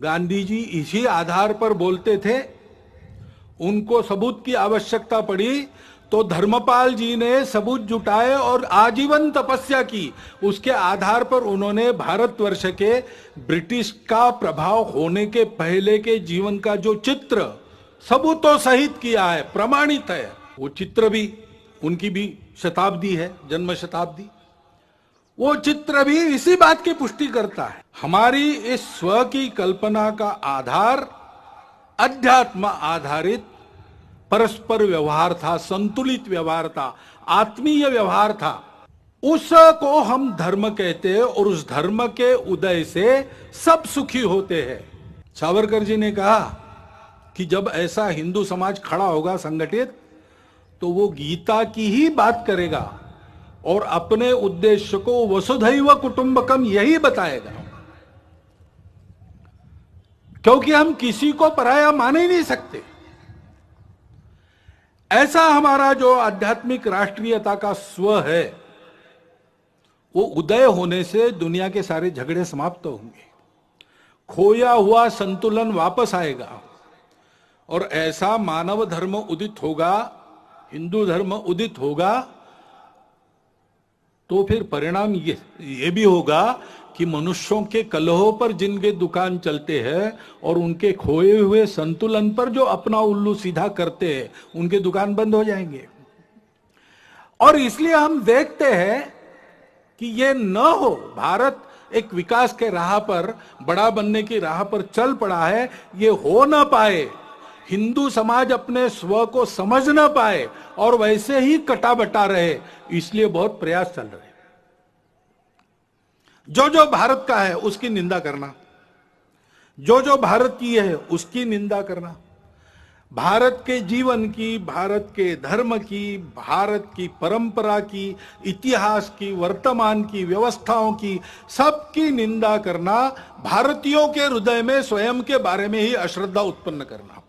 गांधी जी इसी आधार पर बोलते थे। उनको सबूत की आवश्यकता पड़ी तो धर्मपाल जी ने सबूत जुटाए और आजीवन तपस्या की। उसके आधार पर उन्होंने भारतवर्ष के ब्रिटिश का प्रभाव होने के पहले के जीवन का जो चित्र सबूतों सहित किया है, प्रमाणित है। वो चित्र भी, उनकी भी शताब्दी है, जन्म शताब्दी, वो चित्र भी इसी बात की पुष्टि करता है। हमारी इस स्व की कल्पना का आधार अध्यात्म आधारित परस्पर व्यवहार था, संतुलित व्यवहार था, आत्मीय व्यवहार था। उसको हम धर्म कहते हैं और उस धर्म के उदय से सब सुखी होते हैं। सावरकर जी ने कहा कि जब ऐसा हिंदू समाज खड़ा होगा संगठित, तो वो गीता की ही बात करेगा और अपने उद्देश्य को वसुधैव कुटुंबकम यही बताएगा, क्योंकि हम किसी को पराया मान ही नहीं सकते। ऐसा हमारा जो आध्यात्मिक राष्ट्रीयता का स्व है, वो उदय होने से दुनिया के सारे झगड़े समाप्त होंगे, खोया हुआ संतुलन वापस आएगा और ऐसा मानव धर्म उदित होगा, हिंदू धर्म उदित होगा। तो फिर परिणाम ये भी होगा कि मनुष्यों के कलहों पर जिनके दुकान चलते हैं और उनके खोए हुए संतुलन पर जो अपना उल्लू सीधा करते हैं, उनके दुकान बंद हो जाएंगे। और इसलिए हम देखते हैं कि ये न हो, भारत एक विकास के राह पर, बड़ा बनने की राह पर चल पड़ा है, ये हो ना पाए, हिंदू समाज अपने स्व को समझ ना पाए और वैसे ही कटा बटा रहे, इसलिए बहुत प्रयास चल रहे। जो जो भारत का है उसकी निंदा करना, जो जो भारतीय है उसकी निंदा करना, भारत के जीवन की, भारत के धर्म की, भारत की परंपरा की, इतिहास की, वर्तमान की, व्यवस्थाओं की, सबकी निंदा करना, भारतीयों के हृदय में स्वयं के बारे में ही अश्रद्धा उत्पन्न करना।